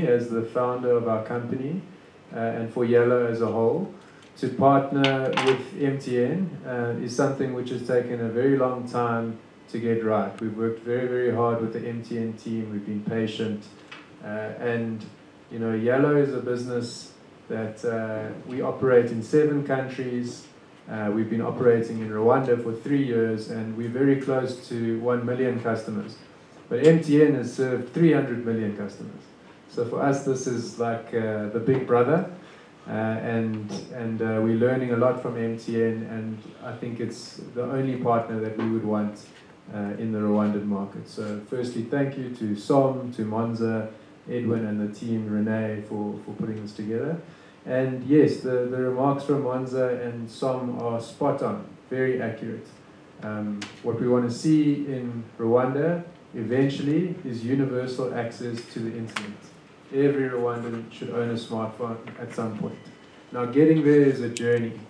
as the founder of our company and for Yellow as a whole. To partner with MTN is something which has taken a very long time to get right. We've worked very, very hard with the MTN team. We've been patient. And, you know, Yellow is a business that we operate in 7 countries. We've been operating in Rwanda for 3 years, and we're very close to 1 million customers. But MTN has served 300 million customers. So for us, this is like the big brother. And we're learning a lot from MTN, and I think it's the only partner that we would want in the Rwandan market. So firstly, thank you to Som, to Monza, Edwin and the team, Renee, for putting this together. And yes, the remarks from Monza and Som are spot on, very accurate. What we want to see in Rwanda eventually is universal access to the internet. Every Rwandan should own a smartphone at some point. Now, getting there is a journey,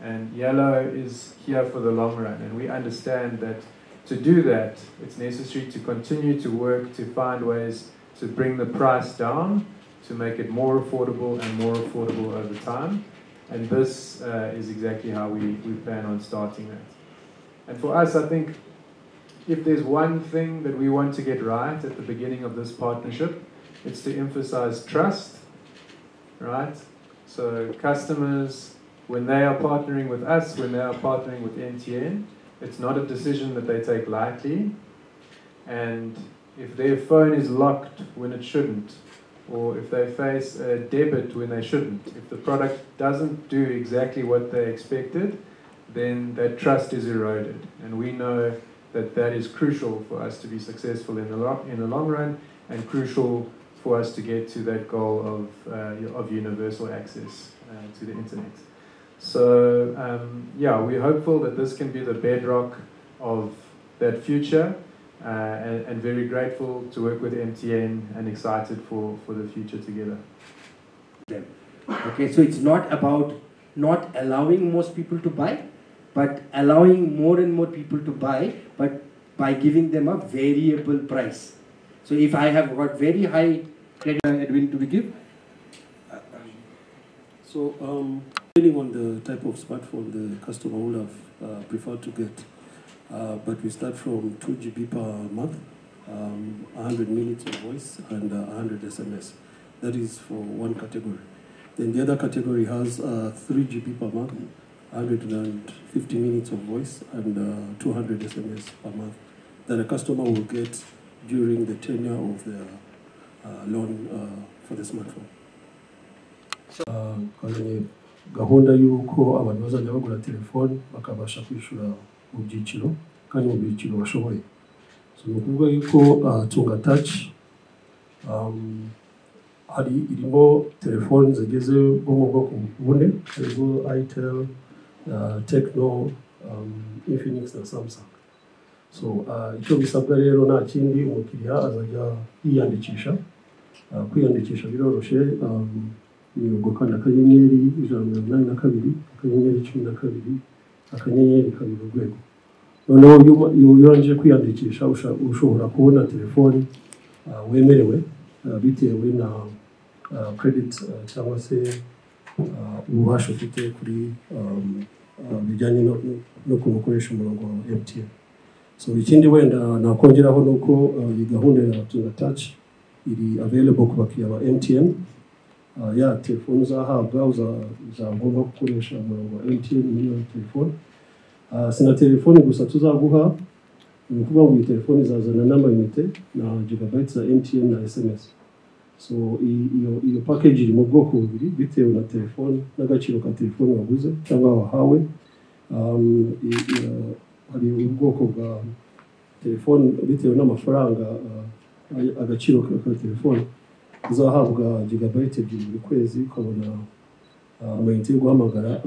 and Yellow is here for the long run, and we understand that to do that, it's necessary to continue to work to find ways to bring the price down, to make it more affordable and more affordable over time, and this is exactly how we plan on starting that. And for us, I think if there's one thing that we want to get right at the beginning of this partnership, it's to emphasize trust, right? So customers, when they are partnering with us, when they are partnering with MTN, it's not a decision that they take lightly. And if their phone is locked when it shouldn't, or if they face a debit when they shouldn't, if the product doesn't do exactly what they expected, then that trust is eroded. And we know that that is crucial for us to be successful in the long run, and crucial for us to get to that goal of universal access to the internet. So yeah, we're hopeful that this can be the bedrock of that future, and very grateful to work with MTN and excited for the future together. Okay, so it's not about not allowing most people to buy, but allowing more and more people to buy, but by giving them a variable price. So if I have got very high credit, Edwin, do we give? Depending on the type of smartphone the customer will have preferred to get, but we start from 2 GB per month, 100 minutes of voice and 100 SMS. That is for one category. Then the other category has 3 GB per month, 150 minutes of voice and 200 SMS per month that a customer will get during the tenure of their loan for the smartphone. Gahunda yuko abantu bazajya bagura telefone bakabasha kwishura mu byiciro kandi mu byiciro bashoboye. So nukuvuga yuko Tunga Touch hari irimo telefone zigeze mu bwoko bune, harimo Itel, Tecno, Infinix na Samsung. So icyo bisabwa rero nta kindi, umukiriya azajya yiyandikisha. Kwiyandikisha biroroshye, ugakanda akanyenyeri 182 akanyenyeri 12 akanyenyeri 2 urwego. Noneho iyo urangije kwiyandikisha ushobora kubona telefone wemerewe bitewe na credit cyangwa se ububasha ufite kuri bijyanye no kumukoresha umurongo wa MTN. So ikindi wenda nakongeraho nuko iyi gahunda ya Tunga Touch iri available ku bakiriya ba MTN. Ya telefone uzahabwa uzagomba gukoresha umurongo wa MTN muri iyo telefone. Sina telefone gusa tuzaguha, ni ukuvuga ngo iyi telefone izazana n'amayinite na gigabytes za MTN na SMS. So iyo package iri mu bwoko bubiri bitewe na telefone n'agaciro ka telefone waguze cyangwa wahawe. Hari ubwoko bwa telefone bitewe n'amafaranga agaciro ka telefone uzahabwa gigabyte 2 buri kwezi, ukabona amayinite yo guhamagara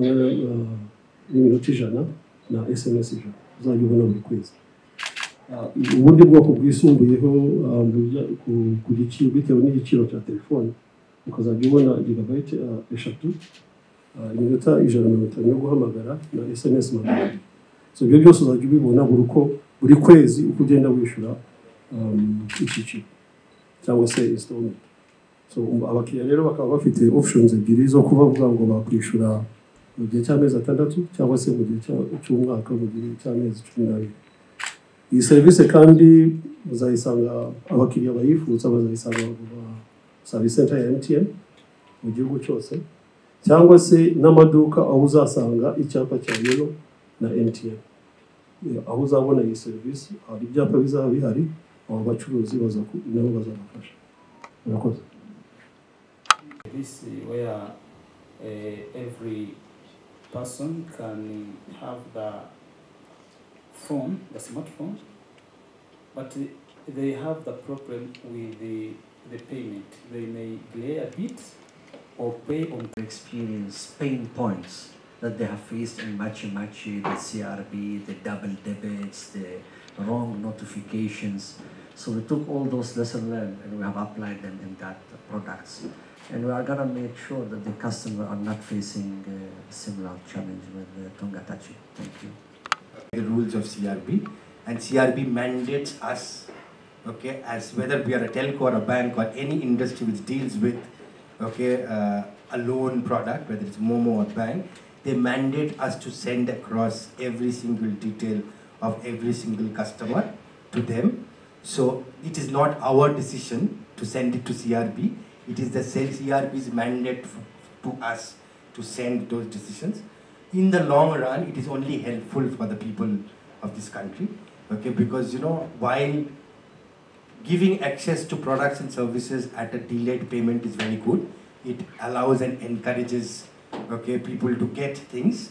n'iminota 100 na SMS 100 uzajya ubona buri kwezi. Ubundi bwoko bwisumbuyeho ku giciro bitewe n'igiciro cya telefone ukazajya ubona gigabyte 3, iminota 150 yo guhamagara na SMS 100. So ibyo byose uzajya ubibona buri kwezi uko ugenda wishyura icyiciro cyangwa se installment. so abakiriya rero bakaba bafite options ebyiri zo kubavuga ngo bakwishyura mu gihe cy'amezi 6 cyangwa se mu gihe cy'umwaka mu gihe cy'amezi 12. Iyi serivisi kandi muzayisanga abakiriya bayifuza bazayisanga mu service center ya MTN mu gihugu cyose, cyangwa se n'amaduka aho uzasanga icyapa cya yellow na MTN. Aho uzabona iyi serivisi hari ibyapa bizaba bihari, abo bacuruzi nabo bazabafasha. Murakoze. This where every person can have the phone, the smartphone, but they have the problem with the payment. They may delay a bit or pay on experience pain points that they have faced in Macye, the CRB, the double debits, the wrong notifications. So we took all those lessons learned and we have applied them in that products. And we are going to make sure that the customer are not facing a similar challenge with Tunga Tachi. Thank you. The rules of CRB, and CRB mandates us, okay, as whether we are a telco or a bank or any industry which deals with, okay, a loan product, whether it's Momo or bank, they mandate us to send across every single detail of every single customer to them. So it is not our decision to send it to CRB. It is the CRB's mandate to us to send those decisions. In the long run, it is only helpful for the people of this country, okay? Because, you know, while giving access to products and services at a delayed payment is very good, it allows and encourages, okay, people to get things,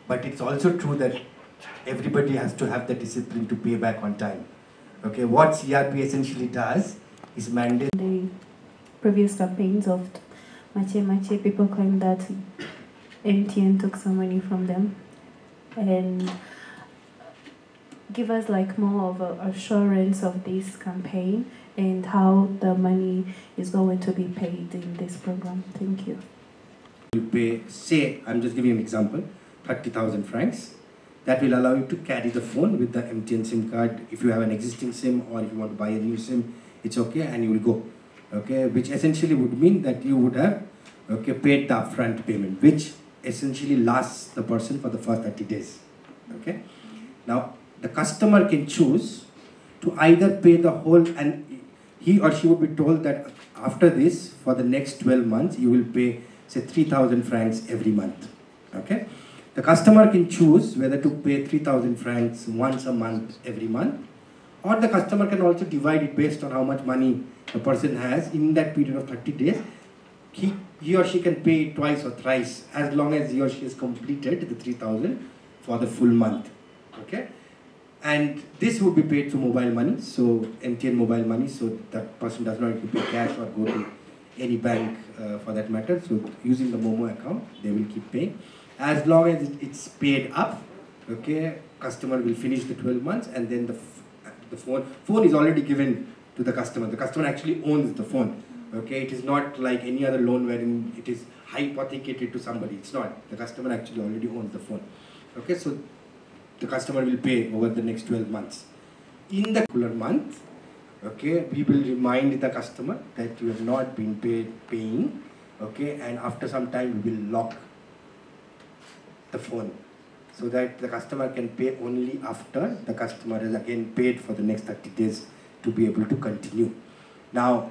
but it's also true that everybody has to have the discipline to pay back on time. Okay, what CRB essentially does is mandate. The previous campaigns of Macye, people claim that MTN took some money from them, and give us like more of an assurance of this campaign and how the money is going to be paid in this program. Thank you. You pay, say, I'm just giving you an example, 30,000 francs. That will allow you to carry the phone with the MTN SIM card. If you have an existing SIM or if you want to buy a new SIM, it's okay, and you will go. Okay, which essentially would mean that you would have, okay, paid the upfront payment, which essentially lasts the person for the first 30 days. Okay. Now, the customer can choose to either pay the whole, and he or she would be told that after this, for the next 12 months, you will pay, say, 3,000 francs every month. Okay. The customer can choose whether to pay 3,000 francs once a month, every month, or the customer can also divide it based on how much money the person has in that period of 30 days. He or she can pay twice or thrice as long as he or she has completed the 3,000 for the full month. Okay, and this would be paid through mobile money, so MTN mobile money, so that person does not need to pay cash or go to any bank for that matter. So using the Momo account, they will keep paying. As long as it's paid up, okay, customer will finish the 12 months, and then the phone is already given to the customer. The customer actually owns the phone. Okay, it is not like any other loan wherein it is hypothecated to somebody. It's not. The customer actually already owns the phone. Okay, so the customer will pay over the next 12 months. In the particular month, okay, we will remind the customer that you have not been paying, okay, and after some time we will lock the phone so that the customer can pay only after the customer has again paid for the next 30 days to be able to continue. Now,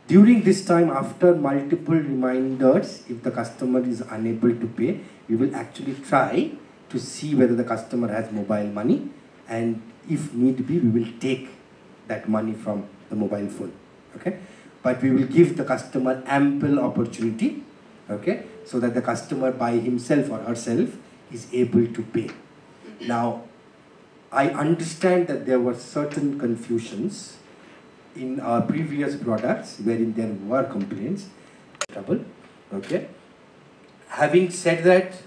during this time, after multiple reminders, if the customer is unable to pay, we will actually try to see whether the customer has mobile money, and if need be, we will take that money from the mobile phone. Okay, but we will give the customer ample opportunity, okay, so that the customer by himself or herself is able to pay. Now, I understand that there were certain confusions in our previous products wherein there were complaints, trouble, okay. Having said that,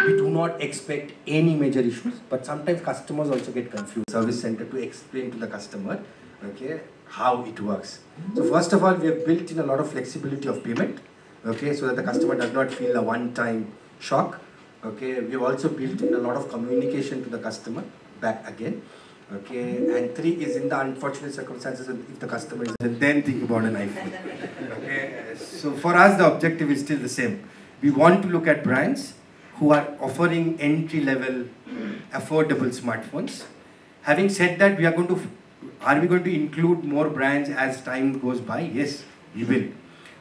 we do not expect any major issues, but sometimes customers also get confused. Service center to explain to the customer, okay, how it works. So first of all, we have built in a lot of flexibility of payment, okay, so that the customer does not feel a one-time shock. Okay, we have also built in a lot of communication to the customer back again. Okay, and 3 is in the unfortunate circumstances if the customer is, then think about an iPhone. Okay, so for us the objective is still the same. We want to look at brands who are offering entry-level, affordable smartphones. Having said that, are we going to include more brands as time goes by? Yes, we will.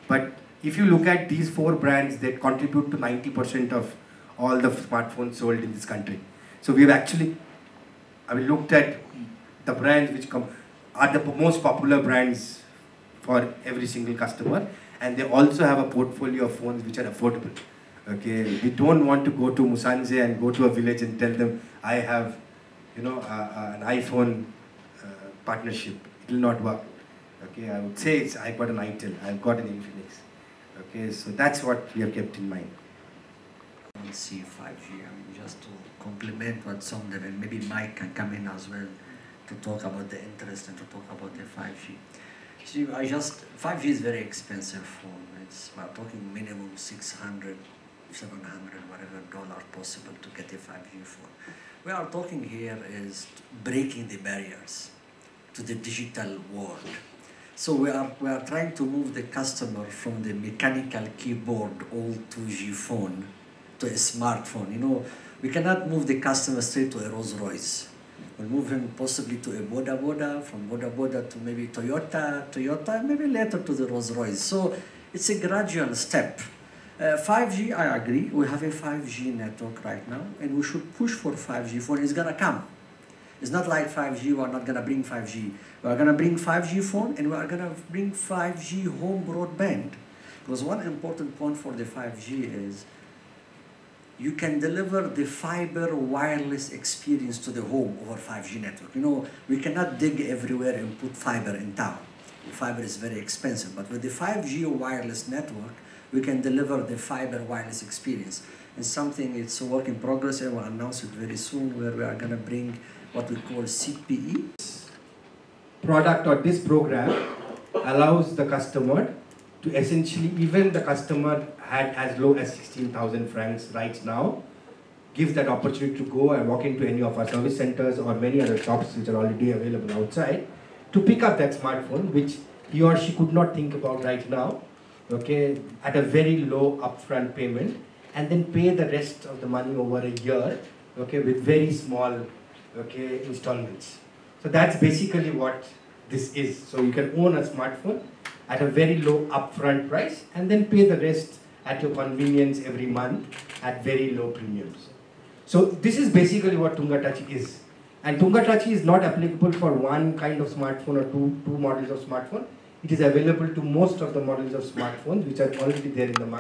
But if you look at these 4 brands that contribute to 90% of all the smartphones sold in this country. So we've actually looked at the brands which are the most popular brands for every single customer, and they also have a portfolio of phones which are affordable. Okay, we don't want to go to Musanze and go to a village and tell them I have, an iPhone partnership. It will not work. Okay, I would say I've got an ITIL, I've got an Infinix. Okay, so that's what we have kept in mind. I see 5G. Just to complement what Somdev, and maybe Mike can come in as well to talk about the interest and to talk about the 5G. See, 5G is very expensive phone. We're talking minimum 600, 700, whatever dollar possible to get a 5G phone. We are talking here is breaking the barriers to the digital world. So we are trying to move the customer from the mechanical keyboard old 2G phone to a smartphone. We cannot move the customer straight to a Rolls Royce. We'll move him possibly to a Boda, from Boda to maybe Toyota, maybe later to the Rolls Royce. So it's a gradual step. 5G, I agree, we have a 5G network right now, and we should push for 5G phone. It's gonna come. It's not like 5G, we're not gonna bring 5G. We're gonna bring 5G phone, and we're gonna bring 5G home broadband. Because one important point for the 5G is you can deliver the fiber wireless experience to the home over 5G network. We cannot dig everywhere and put fiber in town. Fiber is very expensive, but with the 5G wireless network, we can deliver the fiber wireless experience. And it's a work in progress, and we'll announce it very soon, where we are gonna bring what we call CPE. Product or this program allows the customer to essentially, even the customer had as low as 16,000 francs right now, gives that opportunity to go and walk into any of our service centers or many other shops which are already available outside to pick up that smartphone, which he or she could not think about right now, okay, at a very low upfront payment, and then pay the rest of the money over a year, okay, with very small, okay, installments. So that's basically what this is. So you can own a smartphone at a very low upfront price and then pay the rest at your convenience every month at very low premiums. So this is basically what Tunga Touch is. And Tunga Touch is not applicable for one kind of smartphone or two models of smartphone. It is available to most of the models of smartphones which are already there in the market.